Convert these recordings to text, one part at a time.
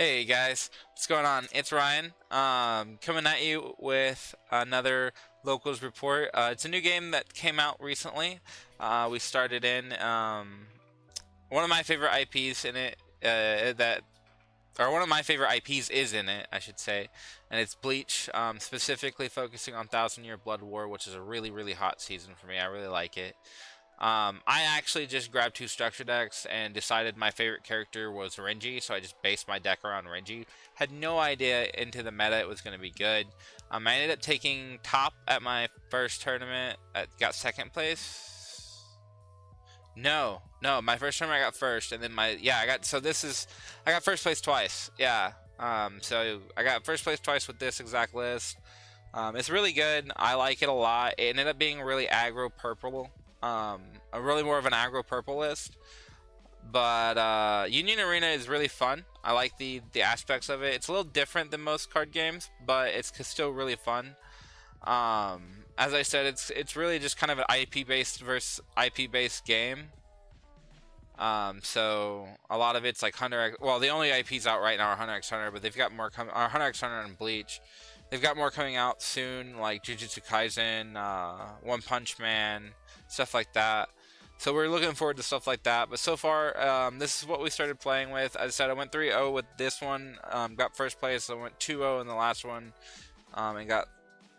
Hey guys, what's going on? It's Ryan, coming at you with another locals report. It's a new game that came out recently. We started in one of my favorite IPs in it. One of my favorite IPs is in it, I should say, and it's Bleach. Specifically focusing on Thousand Year Blood War, which is a really hot season for me. I really like it. I actually just grabbed two structure decks and decided my favorite character was Renji, so I just based my deck around Renji. Had no idea into the meta it was going to be good. I ended up taking top at my first tournament. I got second place. No, my first tournament I got first, and then I got first place twice. Yeah. So I got first place twice with this exact list. It's really good. I like it a lot. It ended up being really aggro purple. A really more of an aggro purple list, but Union Arena is really fun. I like the aspects of it. It's a little different than most card games, but it's still really fun. As I said, it's really just kind of an IP based versus IP based game. So a lot of it's like Hunter X. Well, the only IPs out right now are Hunter x Hunter, but they've got more coming. Hunter x Hunter and Bleach. They've got more coming out soon, like Jujutsu Kaisen, One Punch Man, stuff like that. So we're looking forward to stuff like that. But so far, this is what we started playing with. As I said, I went 3-0 with this one, got first place. I went 2-0 in the last one, and got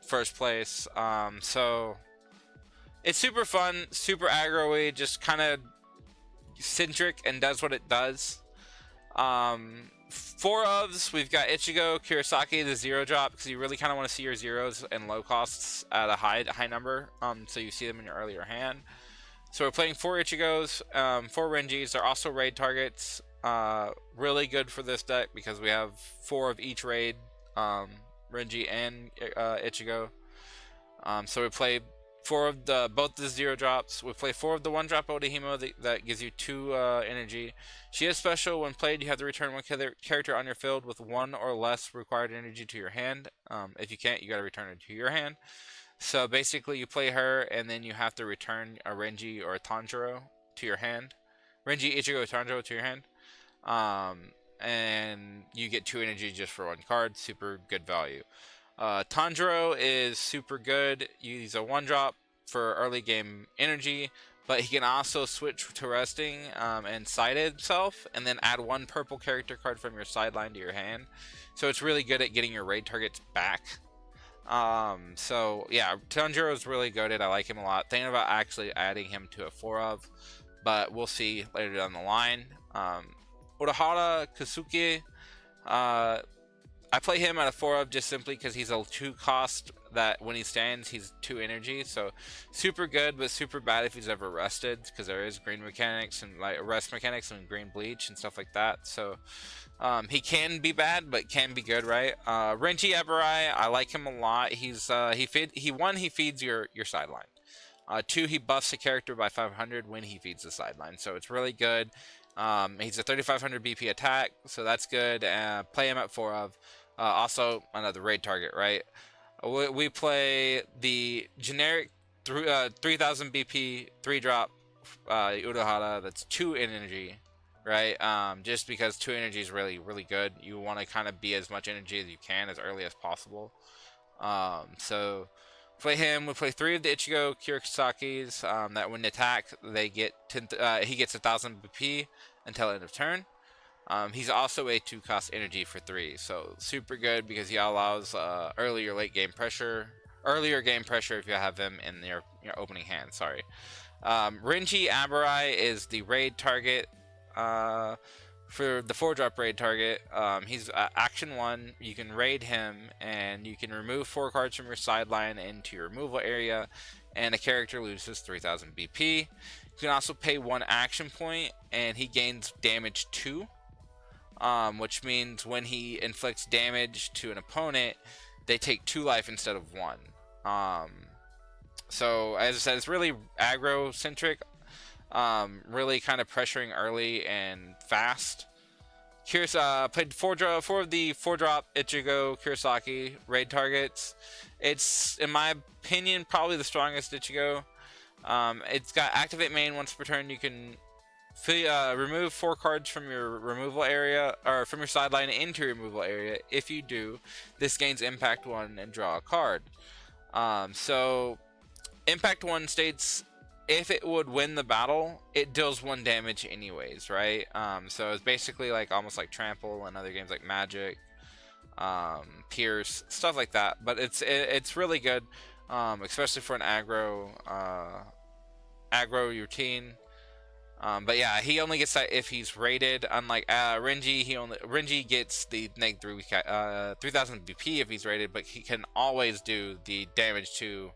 first place. So it's super fun, super aggro-y, just kind of centric and does what it does. Four ofs, we've got Ichigo, Kurosaki, the zero drop, because you really kind of want to see your zeros and low costs at a high number, so you see them in your earlier hand. So we're playing four Ichigos, four Renjis. They're also raid targets. Really good for this deck because we have four of each raid, Renji and Ichigo. So we play four of both the zero drops. We play four of the one drop Odahimo that gives you two energy. She is special. When played, you have to return one character on your field with one or less required energy to your hand. If you can't, you got to return it to your hand. So basically, you play her, and then you have to return a Renji or a Tanjiro to your hand. Renji, Ichigo, Tanjiro to your hand. And you get two energy just for one card. Super good value. Tanjiro is super good. He's a one drop for early game energy, but he can also switch to resting and side himself, and then add one purple character card from your sideline to your hand. So it's really good at getting your raid targets back. So yeah, Tanjiro is really good at. I like him a lot. Thinking about actually adding him to a 4 of, but we'll see later down the line. Urahara Kasuke, I play him at a 4 of just simply because he's a 2 cost that when he stands, he's 2 energy. So super good, but super bad if he's ever rested because there is green mechanics and like rest mechanics and green bleach and stuff like that. So he can be bad, but can be good, right? Renji Eberai, I like him a lot. He feeds your sideline. 2, he buffs a character by 500 when he feeds the sideline. So it's really good. He's a 3500 BP attack, so that's good. Play him at 4 of. Also, another raid target, right? We play the generic 3000 BP 3 drop Urahara that's 2 in energy, right? Just because 2 energy is really good. You want to kind of be as much energy as you can as early as possible. So play him. We play 3 of the Ichigo Kurosakis that when they attack, they get he gets 1000 BP until end of turn. He's also a 2 cost energy for 3, so super good because he allows earlier game pressure if you have him in your opening hand. Sorry. Renji Aberai is the raid target for the 4 drop raid target. He's action 1. You can raid him and you can remove 4 cards from your sideline into your removal area, and a character loses 3000 BP. You can also pay 1 action point and he gains damage 2. Which means when he inflicts damage to an opponent, they take 2 life instead of 1. So as I said, it's really aggro centric, really kind of pressuring early and fast. Played 4 of the 4 drop Ichigo Kurosaki raid targets. It's, in my opinion, probably the strongest Ichigo. It's got activate main once per turn. You can Remove 4 cards from your removal area, or from your sideline into your removal area. If you do, this gains impact 1 and draw a card. So impact 1 states if it would win the battle, it deals 1 damage anyways, right? So it's basically like almost like Trample and other games like Magic, Pierce, stuff like that. But it's really good, especially for an aggro routine. But yeah, he only gets that if he's rated. Unlike Renji, Renji gets the neg 3000 BP if he's rated, but he can always do the damage to,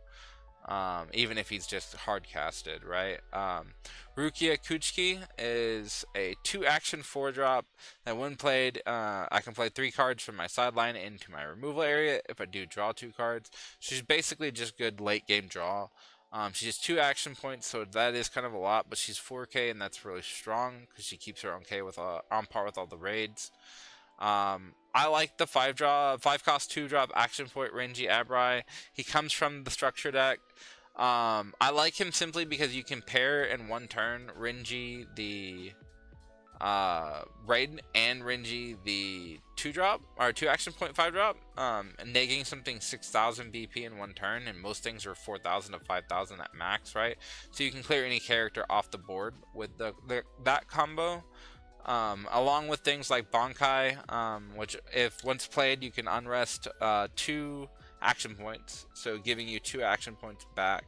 even if he's just hard casted, right? Rukia Kuchiki is a 2-action 4-drop that when played, I can play 3 cards from my sideline into my removal area if I do draw 2 cards. She's basically just good late game draw. She has 2 action points, so that is kind of a lot, but she's 4K, and that's really strong because she keeps her on par with all the raids. I like the 5 cost 2 drop action point Renji Abrai. He comes from the structure deck. I like him simply because you can pair in 1 turn Renji the Raiden and Renji the 2 drop or 2 action point 5 drop, negging something 6,000 BP in 1 turn, and most things are 4,000 to 5,000 at max, right? So you can clear any character off the board with that combo. Along with things like Bankai, which if once played you can unrest 2 action points, so giving you 2 action points back,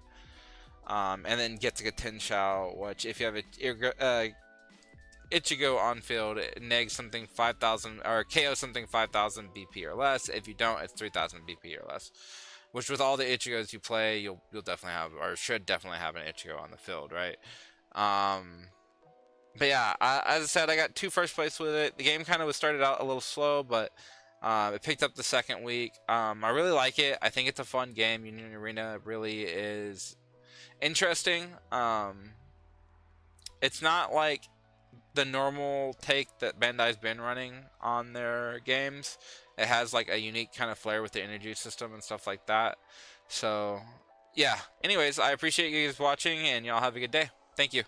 and then get to get Tenshao, which if you have a Ichigo on field, it negs something 5,000 or KO something 5,000 BP or less. If you don't, it's 3,000 BP or less. Which with all the Ichigos you play, you'll definitely have, or should definitely have, an Ichigo on the field, right? But yeah, as I said, I got 2 first place with it. The game kind of started out a little slow, but it picked up the second week. I really like it. I think it's a fun game. Union Arena really is interesting. It's not like the normal take that Bandai's been running on their games. It has like a unique kind of flair with the energy system and stuff like that. So yeah, anyways, I appreciate you guys watching, and y'all have a good day. Thank you.